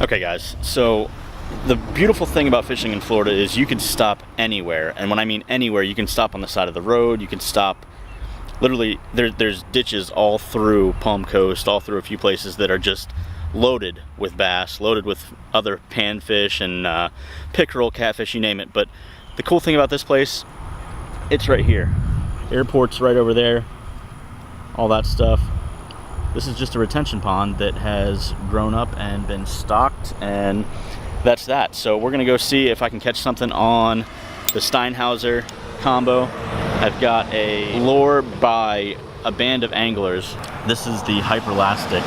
Okay guys, so the beautiful thing about fishing in Florida is you can stop anywhere, and when I mean anywhere, you can stop on the side of the road, you can stop, literally, there's ditches all through Palm Coast, all through a few places that are just loaded with bass, loaded with other panfish and pickerel, catfish, you name it. But the cool thing about this place, it's right here. Airport's right over there, all that stuff. This is just a retention pond that has grown up and been stocked, and that's that. So we're gonna go see if I can catch something on the Steinhauser combo. I've got a lure by a band of anglers. This is the Hyperlastic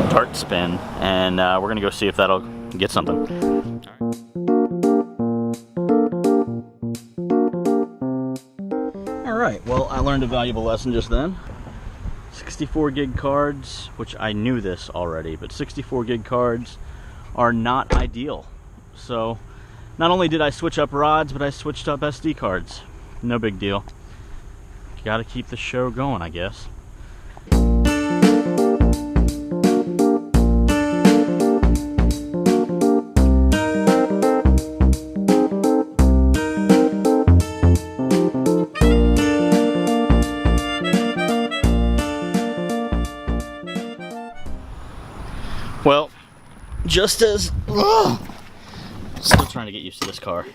dart spin, and we're gonna go see if that'll get something. All right, well, I learned a valuable lesson just then. 64 gig cards, which I knew this already, but 64 gig cards are not ideal. So not only did I switch up rods, but I switched up SD cards. No big deal. Gotta keep the show going, I guess. Well, just as, still trying to get used to this car.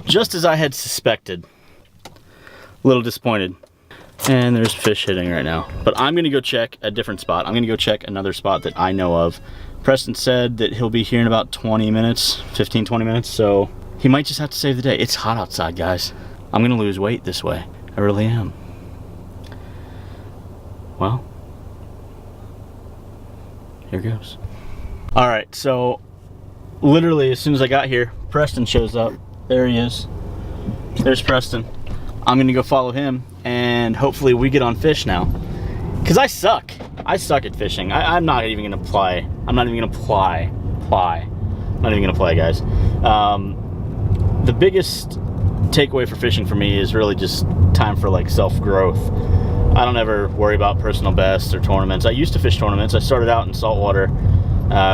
Just as I had suspected, a little disappointed. And there's fish hitting right now. But I'm gonna go check a different spot. I'm gonna go check another spot that I know of. Preston said that he'll be here in about 20 minutes, 15, 20 minutes, so he might just have to save the day. It's hot outside, guys. I'm gonna lose weight this way. I really am. Well, here goes. All right, so literally as soon as I got here, Preston shows up. There he is. There's Preston. I'm gonna go follow him, and hopefully we get on fish now. Cause I suck at fishing. I'm not even gonna play. I'm not even gonna play, guys. The biggest takeaway for fishing for me is really just time for like self-growth. I don't ever worry about personal bests or tournaments. I used to fish tournaments. I started out in saltwater,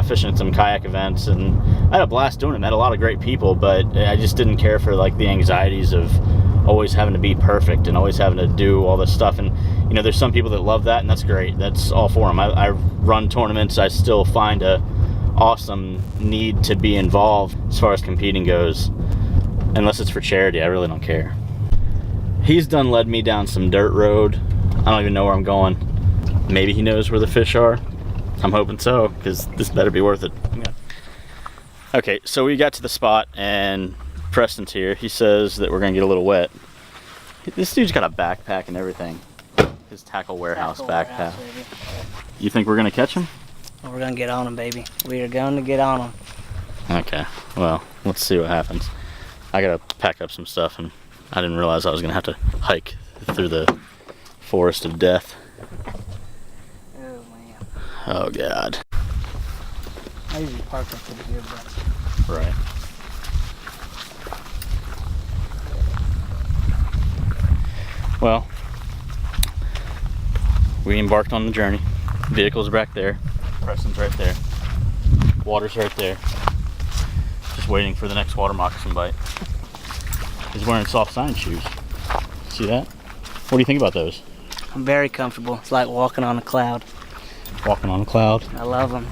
fishing at some kayak events, and I had a blast doing it. Met a lot of great people, but I just didn't care for like the anxieties of always having to be perfect and always having to do all this stuff. And you know, there's some people that love that, and that's great. That's all for them. I run tournaments. I still find a awesome need to be involved as far as competing goes, unless it's for charity. I really don't care. He's done led me down some dirt road. I don't even know where I'm going. Maybe he knows where the fish are. I'm hoping so, because this better be worth it. Okay, so we got to the spot, and Preston's here. He says that we're gonna get a little wet. This dude's got a backpack and everything. His tackle warehouse backpack. You think we're gonna catch him? Well, we're gonna get on him, baby. We are going to get on him. Okay, well, let's see what happens. I gotta pack up some stuff, and I didn't realize I was gonna have to hike through the forest of death. Oh, man. Oh, God. I usually park up pretty good, but... Right. Well, we embarked on the journey. Vehicle's back there. Preston's right there. Water's right there. Just waiting for the next water moccasin bite. He's wearing soft science shoes. See that? What do you think about those? I'm very comfortable. It's like walking on a cloud. Walking on a cloud. I love them.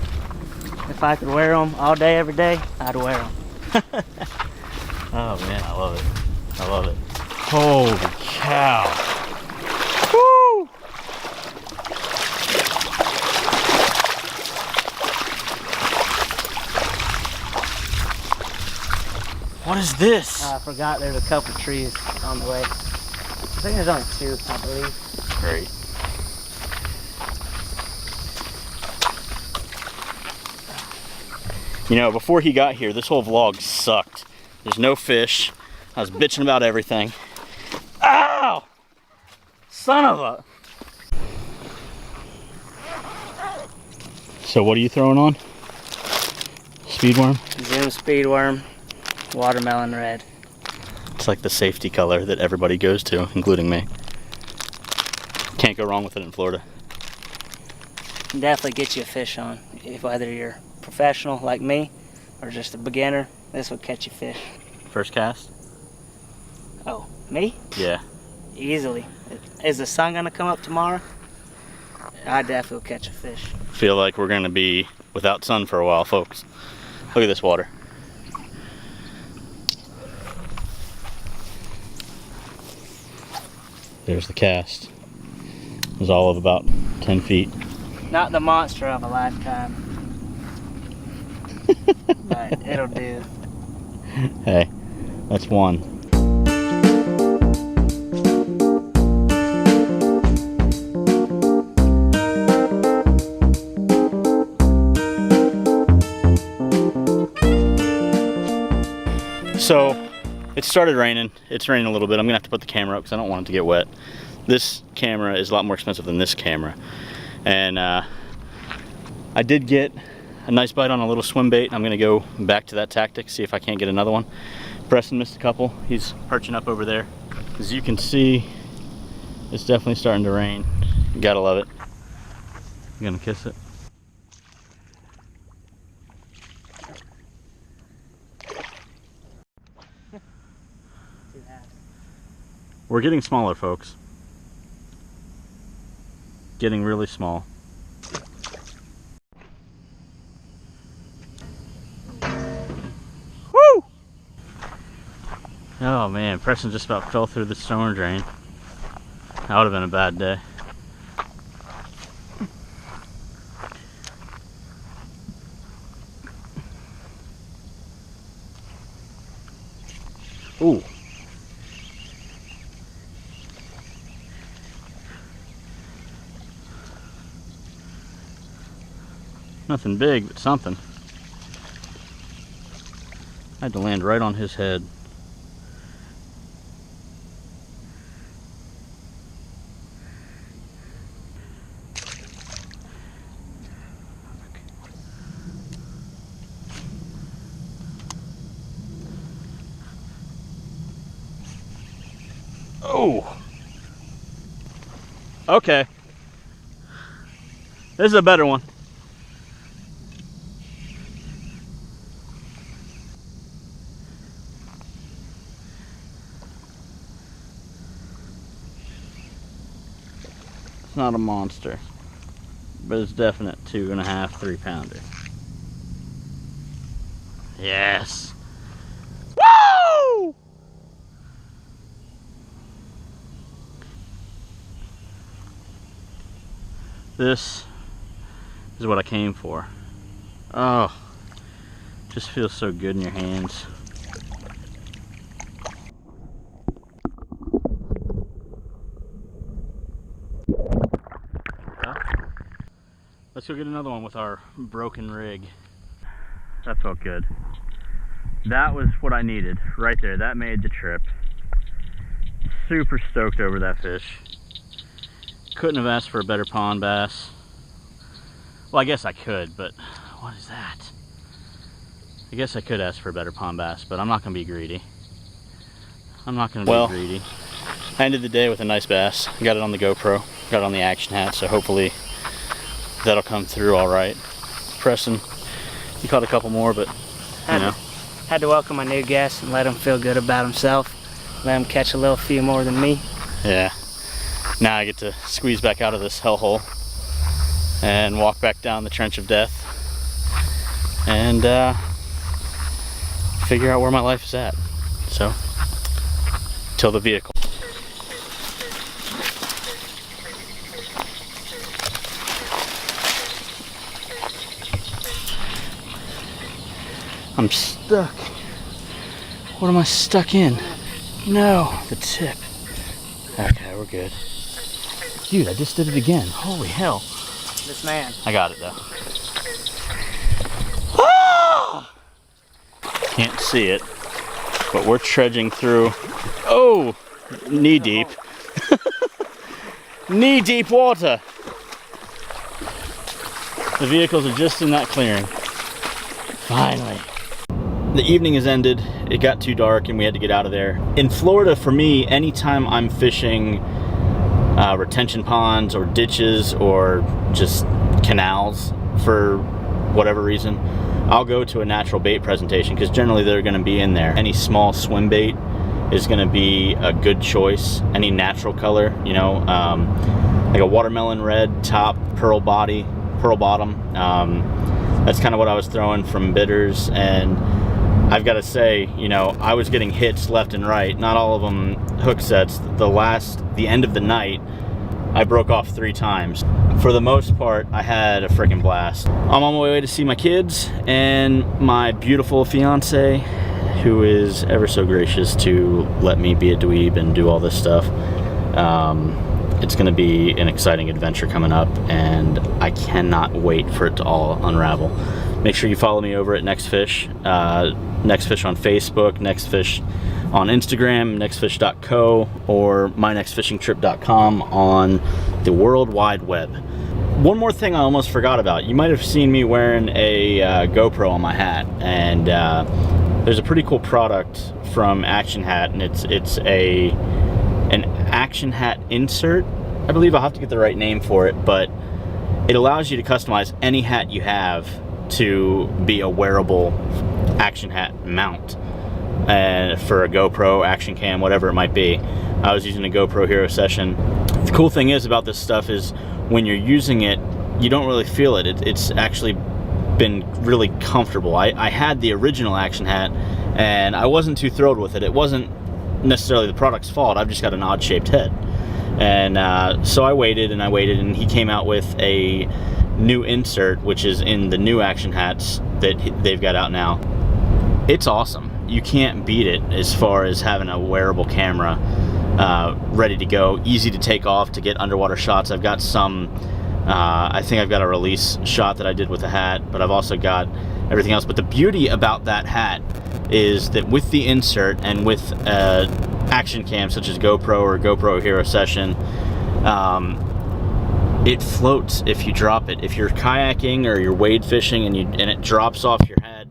If I could wear them all day, every day, I'd wear them. Oh man, I love it. I love it. Holy cow. Woo! What is this? I forgot there's a couple trees on the way. I think there's only two, I believe. Great. You know, before he got here, this whole vlog sucked. There's no fish. I was bitching about everything. Ow! Son of a... So what are you throwing on? Speedworm? Zoom speedworm, watermelon red. It's like the safety color that everybody goes to, including me. Can't go wrong with it in Florida. Can definitely get you a fish on, if whether you're professional like me, or just a beginner, this would catch you fish. First cast? Oh, me? Yeah. Easily. Is the sun gonna come up tomorrow? I definitely will catch a fish. Feel like we're gonna be without sun for a while, folks. Look at this water. There's the cast. It was all of about 10 feet. Not the monster of a lifetime. But it'll do. Hey, that's one. So it started raining. It's raining a little bit. I'm gonna have to put the camera up because I don't want it to get wet. This camera is a lot more expensive than this camera. And I did get a nice bite on a little swim bait. I'm gonna go back to that tactic, see if I can't get another one. Preston missed a couple. He's perching up over there. As you can see, it's definitely starting to rain. You gotta love it. You gonna kiss it? We're getting smaller, folks. Getting really small. Woo! Oh man, Preston just about fell through the storm drain. That would have been a bad day. Ooh. Nothing big, but something. I had to land right on his head. Oh! Okay. This is a better one. Not a monster, but it's definite 2.5, 3 pounder. Yes. Woo! This is what I came for. Oh, just feels so good in your hands. Let's go get another one with our broken rig. That felt good. That was what I needed right there. That made the trip. Super stoked over that fish. Couldn't have asked for a better pond bass. Well, I guess I could, but what is that? I guess I could ask for a better pond bass, but I'm not gonna be greedy. I'm not gonna be greedy. I ended the day with a nice bass. Got it on the GoPro, got it on the ActionHat, so hopefully that'll come through all right. Preston, he caught a couple more, but you know. Had to welcome my new guest and let him feel good about himself. Let him catch a few more than me. Yeah. Now I get to squeeze back out of this hellhole and walk back down the trench of death and figure out where my life is at. So, till the vehicle. I'm stuck. What am I stuck in? No, the tip. Okay, we're good. Dude, I just did it again. Holy hell. This man. I got it though. Ah! Can't see it, but we're trudging through. Oh, knee deep. Knee deep water. The vehicles are just in that clearing. Finally. The evening has ended. It got too dark and we had to get out of there. In Florida, for me, anytime I'm fishing retention ponds or ditches or just canals for whatever reason, I'll go to a natural bait presentation because generally they're going to be in there. Any small swim bait is going to be a good choice. Any natural color, you know, like a watermelon red top, pearl bottom. That's kind of what I was throwing from bitters, and I've got to say, you know, I was getting hits left and right. Not all of them hook sets. The end of the night, I broke off 3 times. For the most part, I had a freaking blast. I'm on my way to see my kids and my beautiful fiance, who is ever so gracious to let me be a dweeb and do all this stuff. It's going to be an exciting adventure coming up, and I cannot wait for it to all unravel. Make sure you follow me over at Next Fish. Next Fish on Facebook, Next Fish on Instagram, nextfish.co, or mynextfishingtrip.com on the World Wide Web. One more thing I almost forgot about. You might have seen me wearing a GoPro on my hat, and there's a pretty cool product from ActionHat, and it's an ActionHat insert. I believe I'll have to get the right name for it, but it allows you to customize any hat you have to be a wearable ActionHat mount, and for a GoPro, Action Cam, whatever it might be. I was using a GoPro Hero Session. The cool thing is about this stuff is when you're using it, you don't really feel it. It's actually been really comfortable. I had the original ActionHat, and I wasn't too thrilled with it. It wasn't necessarily the product's fault. I've just got an odd-shaped head. And so I waited, and he came out with a new insert, which is in the new ActionHats that they've got out now. It's awesome. You can't beat it as far as having a wearable camera ready to go, easy to take off to get underwater shots. I've got some, I think I've got a release shot that I did with the hat, but I've also got everything else. But the beauty about that hat is that with the insert and with action cam such as GoPro or GoPro Hero Session, it floats if you drop it. If you're kayaking or you're wade fishing and it drops off your head,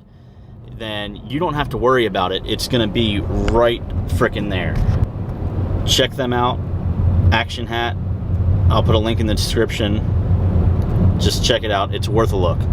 then you don't have to worry about it. It's gonna be right frickin' there. Check them out, ActionHat. I'll put a link in the description. Just check it out. It's worth a look.